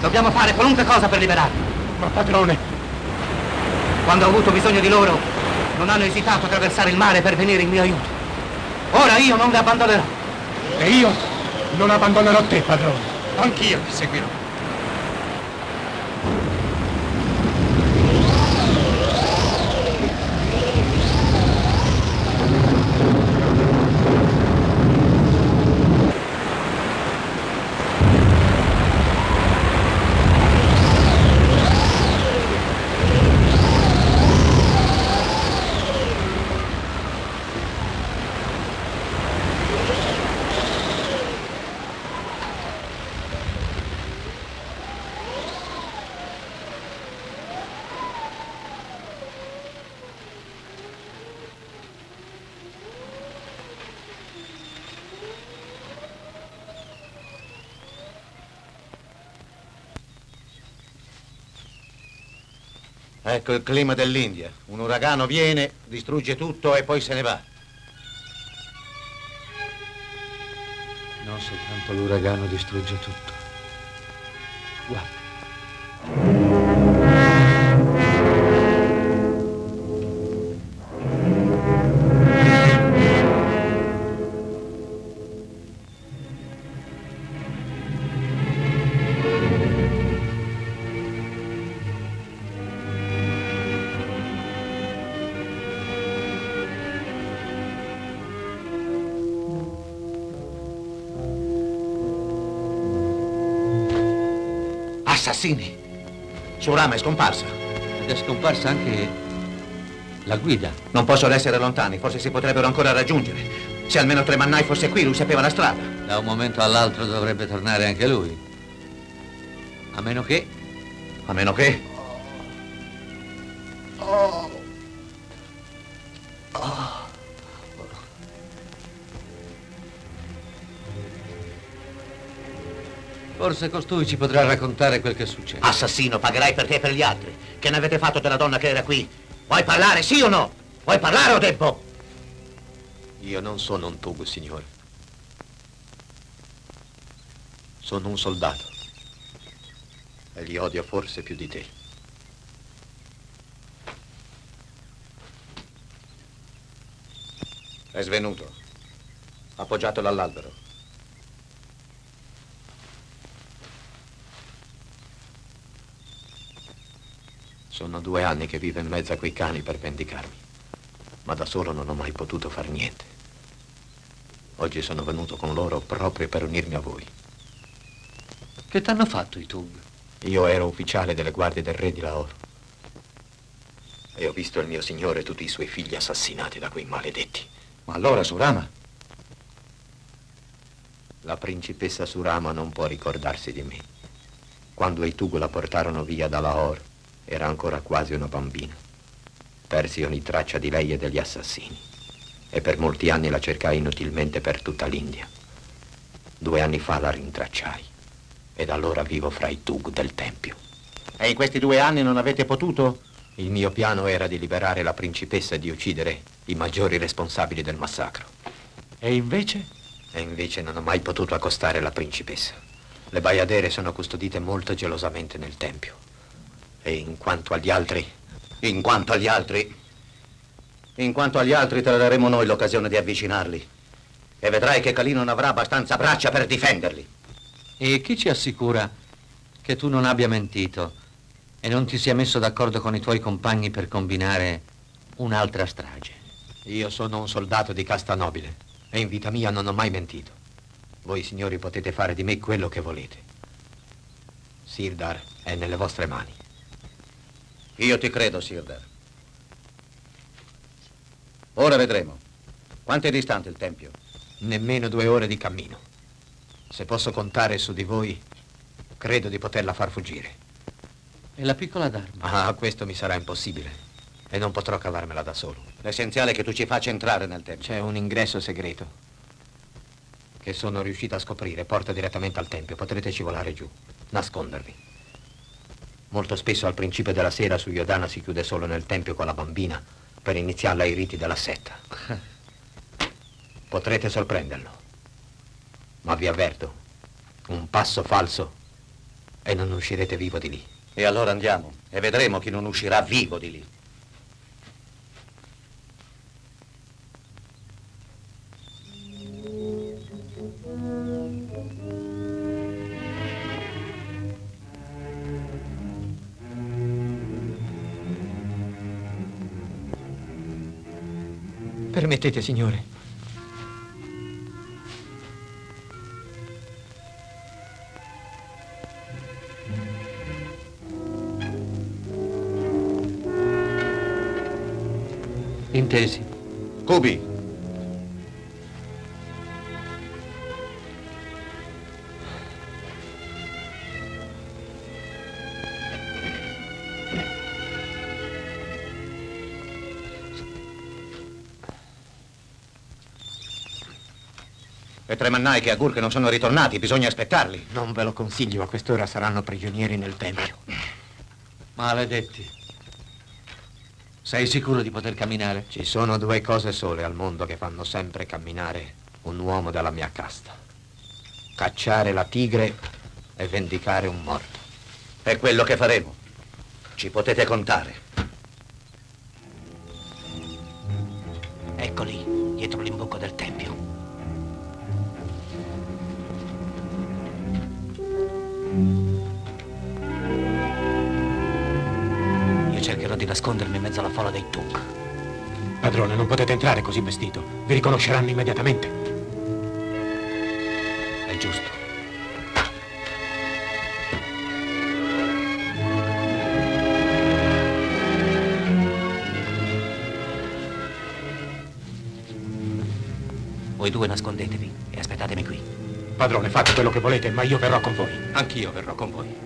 Dobbiamo fare qualunque cosa per liberarli. Ma padrone... Quando ho avuto bisogno di loro, non hanno esitato a attraversare il mare per venire in mio aiuto. Ora io non li abbandonerò. E io non abbandonerò te, padrone. Anch'io ti seguirò. Ecco il clima dell'India. Un uragano viene, distrugge tutto e poi se ne va. Non soltanto l'uragano distrugge tutto. Guarda. Assassini! Surama è scomparsa. Ed è scomparsa anche la guida. Non possono essere lontani, forse si potrebbero ancora raggiungere. Se almeno Tremannai fosse qui, lui sapeva la strada. Da un momento all'altro dovrebbe tornare anche lui. A meno che... A meno che... Forse costui ci potrà raccontare quel che succede. Assassino, pagherai per te e per gli altri. Che ne avete fatto della donna che era qui? Vuoi parlare, sì o no? Vuoi parlare o debbo? Io non sono un Tug, signore. Sono un soldato. E li odio forse più di te. È svenuto. Appoggiatelo all'albero. Sono 2 anni che vivo in mezzo a quei cani per vendicarmi, ma da solo non ho mai potuto far niente. Oggi sono venuto con loro proprio per unirmi a voi. Che t'hanno fatto i Tug? Io ero ufficiale delle guardie del re di Lahore e ho visto il mio signore e tutti i suoi figli assassinati da quei maledetti. Ma allora Surama? La principessa Surama non può ricordarsi di me. Quando i Tug la portarono via da Lahore, era ancora quasi una bambina. Persi ogni traccia di lei e degli assassini. E per molti anni la cercai inutilmente per tutta l'India. 2 anni fa la rintracciai. Ed allora vivo fra i Tug del Tempio. E in questi 2 anni non avete potuto? Il mio piano era di liberare la principessa e di uccidere i maggiori responsabili del massacro. E invece? E invece non ho mai potuto accostare la principessa. Le baiadere sono custodite molto gelosamente nel Tempio. E in quanto agli altri... In quanto agli altri te la daremo noi l'occasione di avvicinarli. E vedrai che Calì non avrà abbastanza braccia per difenderli. E chi ci assicura che tu non abbia mentito e non ti sia messo d'accordo con i tuoi compagni per combinare un'altra strage? Io sono un soldato di casta nobile e in vita mia non ho mai mentito. Voi, signori, potete fare di me quello che volete. Sirdar è nelle vostre mani. Io ti credo, Sirdar. Ora vedremo. Quanto è distante il tempio? Nemmeno 2 ore di cammino. Se posso contare su di voi, credo di poterla far fuggire. E la piccola Dharma? Ah, questo mi sarà impossibile. e non potrò cavarmela da solo. L'essenziale è che tu ci faccia entrare nel tempio. C'è un ingresso segreto che sono riuscito a scoprire, porta direttamente al tempio. Potrete scivolare giù, nascondervi. Molto spesso al principio della sera su Iodana si chiude solo nel tempio con la bambina per iniziarla ai riti della setta. Potrete sorprenderlo, ma vi avverto, un passo falso e non uscirete vivo di lì. E allora andiamo e vedremo chi non uscirà vivo di lì. Permettete, signore. Intesi. Cubi. E Tremannai e Agur che non sono ritornati, bisogna aspettarli. Non ve lo consiglio, a quest'ora saranno prigionieri nel tempio. Maledetti. Sei sicuro di poter camminare? Ci sono due cose sole al mondo che fanno sempre camminare un uomo della mia casta. Cacciare la tigre e vendicare un morto. È quello che faremo. Ci potete contare. Eccoli, dietro l'imbucco del tempio. Io cercherò di nascondermi in mezzo alla folla dei Tuk. Padrone, non potete entrare così vestito. Vi riconosceranno immediatamente. È giusto. Voi due nascondetevi e aspettatemi qui. Padrone, fate quello che volete, ma io verrò con voi. Anch'io verrò con voi.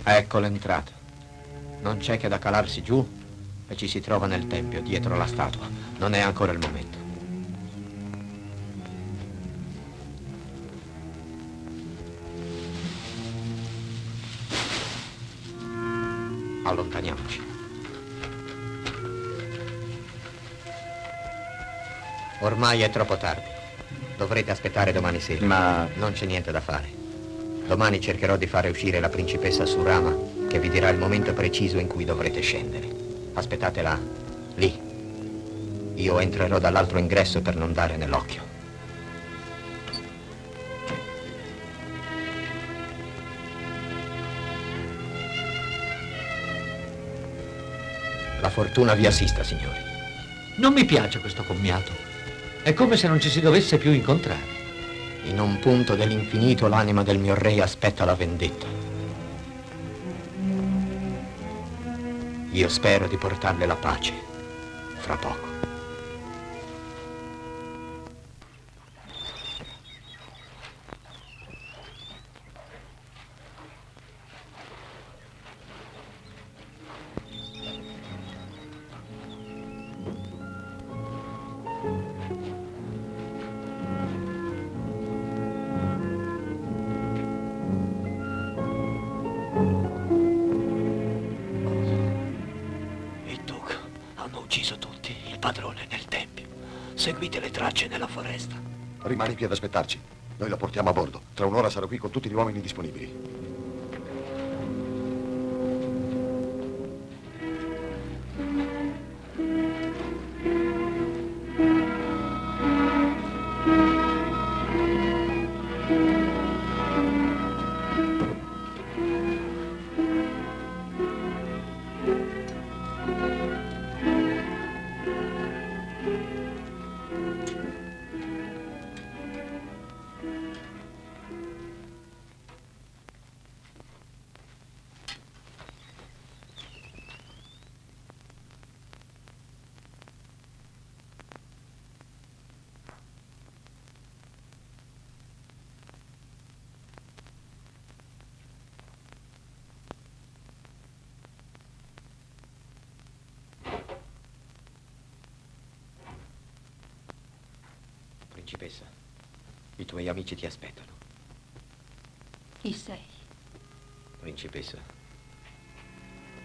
Ecco l'entrata. Non c'è che da calarsi giù e ci si trova nel tempio, dietro la statua. Non è ancora il momento. Allontaniamoci. Ormai è troppo tardi. Dovrete aspettare domani sera. Ma... non c'è niente da fare. Domani cercherò di fare uscire la principessa Surama, che vi dirà il momento preciso in cui dovrete scendere. Aspettate là, lì. Io entrerò dall'altro ingresso per non dare nell'occhio. La fortuna vi assista, signori. Non mi piace questo commiato. È come se non ci si dovesse più incontrare. In un punto dell'infinito l'anima del mio re aspetta la vendetta. Io spero di portarle la pace fra poco. Seguite le tracce nella foresta. Rimani qui ad aspettarci. Noi la portiamo a bordo. Tra un'ora sarò qui con tutti gli uomini disponibili. Principessa, i tuoi amici ti aspettano. Chi sei? Principessa,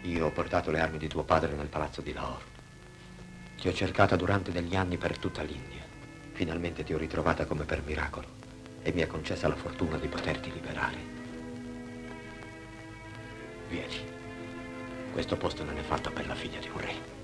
io ho portato le armi di tuo padre nel palazzo di Lahore. Ti ho cercata durante degli anni per tutta l'India. Finalmente ti ho ritrovata come per miracolo e mi è concessa la fortuna di poterti liberare. Vieni. Questo posto non è fatto per la figlia di un re.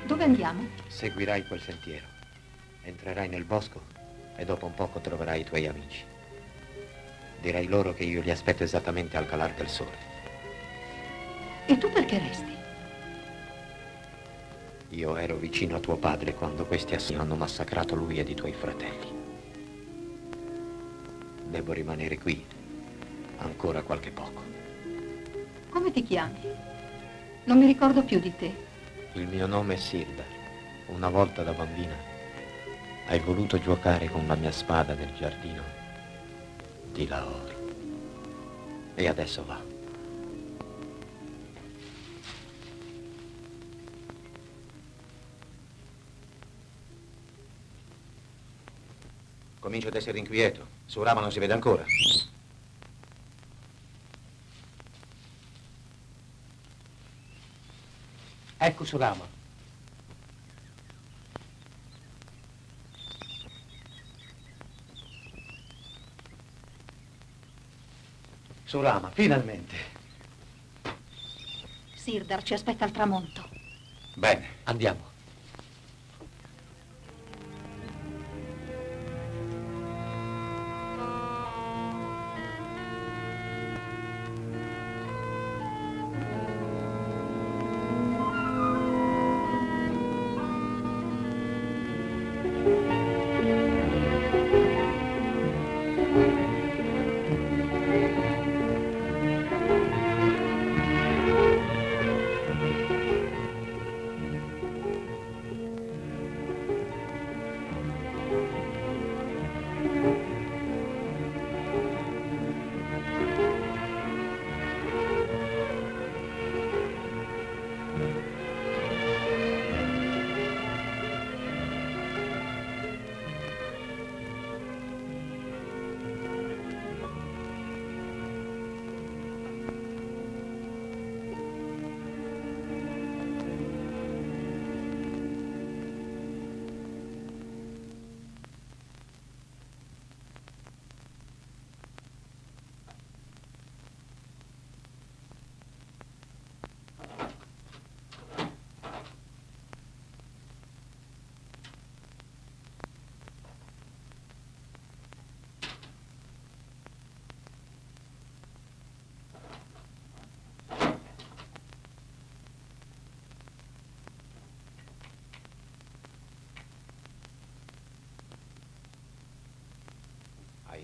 Dove andiamo? Seguirai quel sentiero. Entrerai nel bosco e dopo un poco troverai i tuoi amici. Dirai loro che io li aspetto esattamente al calar del sole. E tu perché resti? Io ero vicino a tuo padre quando questi assassini hanno massacrato lui ed i tuoi fratelli. Devo rimanere qui ancora qualche poco. Come ti chiami? Non mi ricordo più di te. Il mio nome è Sirdar. Una volta da bambina hai voluto giocare con la mia spada nel giardino di Lahore. E adesso va. Comincio ad essere inquieto. Surama non si vede ancora. Ecco Surama. Surama, finalmente. Sirdar ci aspetta al tramonto. Bene. Andiamo.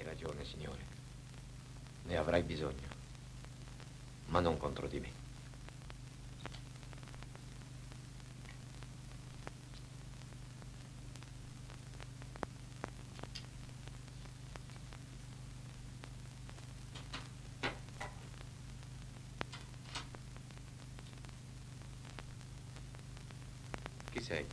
Hai ragione, signore. Ne avrai bisogno, ma non contro di me. Chi sei?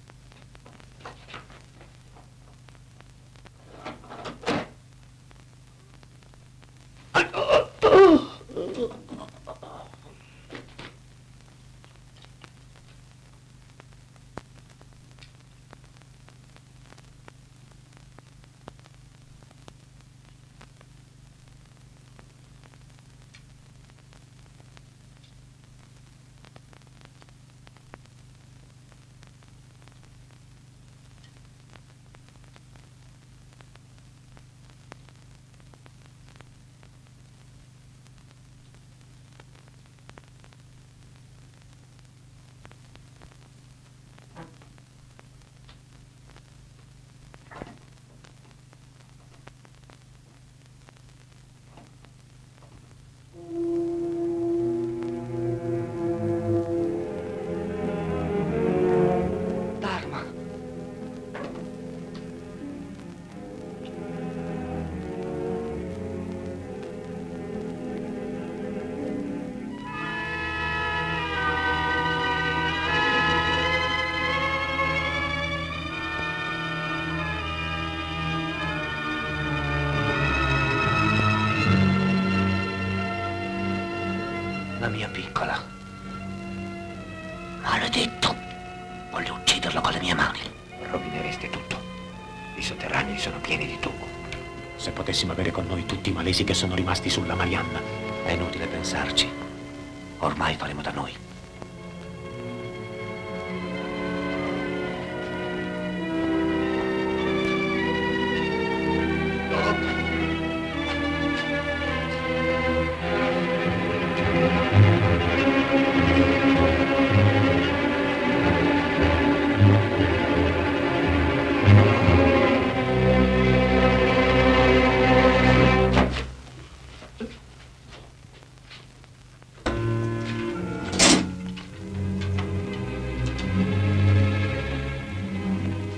La mia piccola. Maledetto! Voglio ucciderlo con le mie mani. Rovinereste tutto. I sotterranei sono pieni di tuco. Se potessimo avere con noi tutti i malesi che sono rimasti sulla Marianna. È inutile pensarci. Ormai faremo da noi.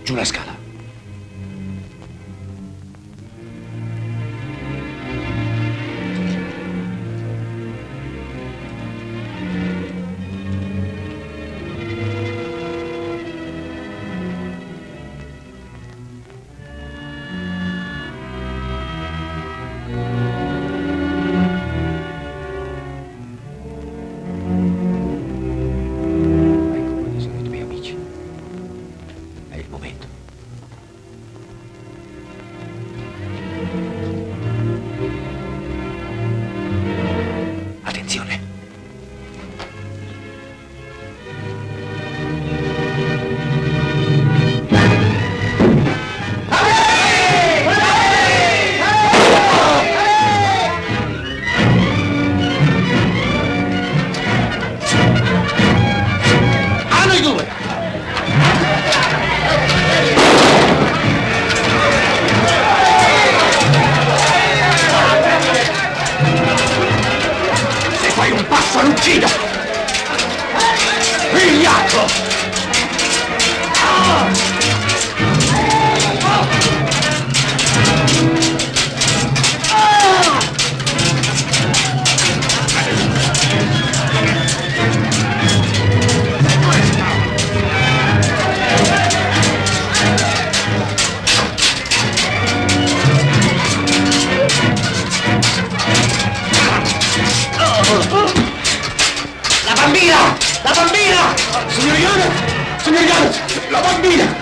Giù la scala. Uccido! Vigliacco! La bambina! La bambina! Signor Janet! Signor Janet! La bambina!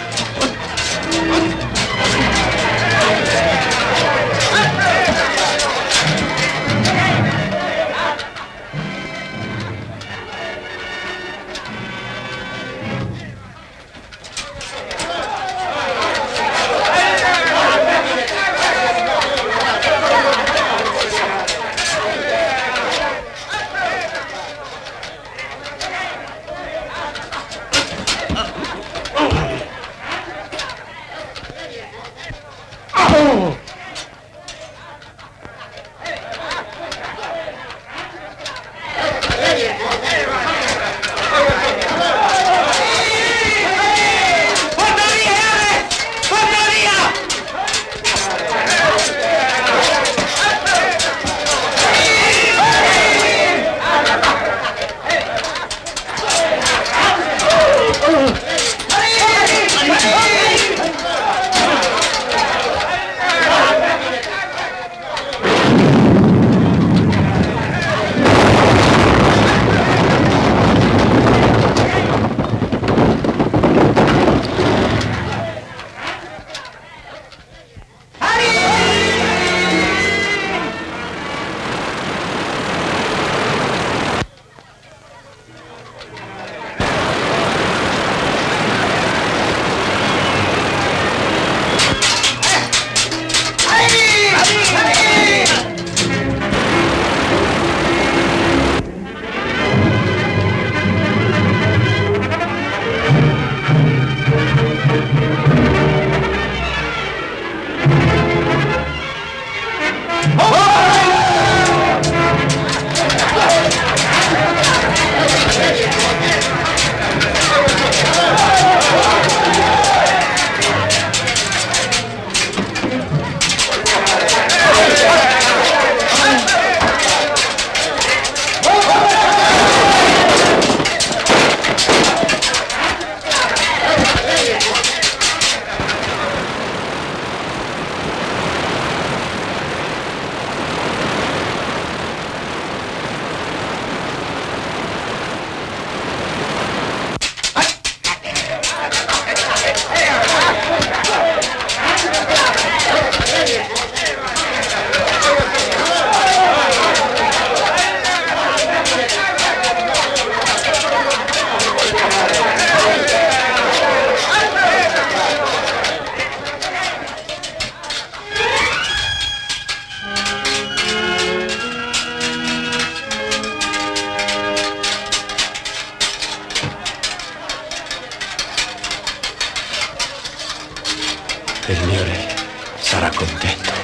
Il mio re sarà contento.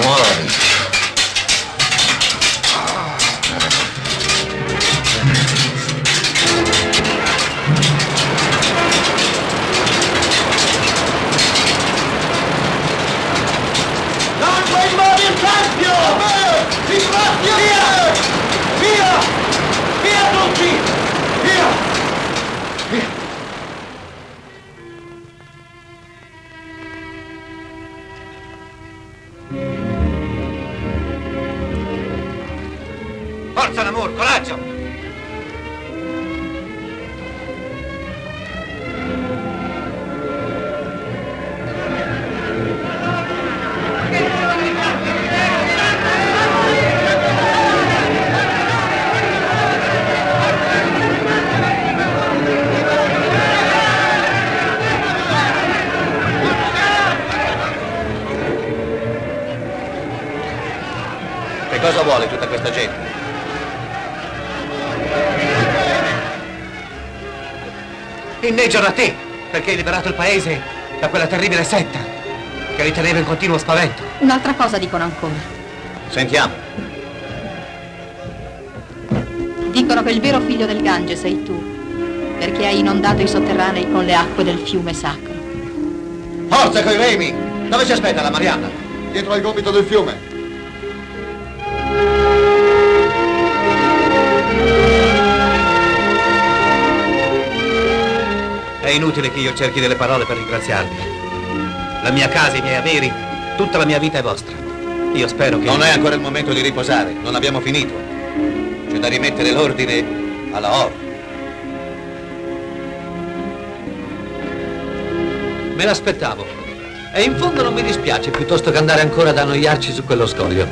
Muori. Non puoi muovere il cambio! Via! Via! Via tutti! Via! Via! Forza Namur, coraggio! Che cosa vuole tutta questa gente? Inneggiano a te, perché hai liberato il paese da quella terribile setta che li teneva in continuo spavento. Un'altra cosa dicono ancora. Sentiamo. Dicono che il vero figlio del Gange sei tu, perché hai inondato i sotterranei con le acque del fiume sacro. Forza coi remi! Dove ci aspetta la Marianna? Dietro al gomito del fiume. È inutile che io cerchi delle parole per ringraziarvi. La mia casa, i miei averi, tutta la mia vita è vostra. Io spero che... Non è ancora il momento di riposare, non abbiamo finito. C'è da rimettere l'ordine alla Or. Me l'aspettavo. E in fondo non mi dispiace, piuttosto che andare ancora ad annoiarci su quello scoglio.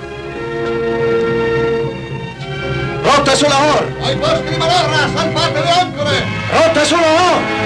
Rotta sulla Or! Ai posti di manovra, salvate le ancore! Rotta sulla Or!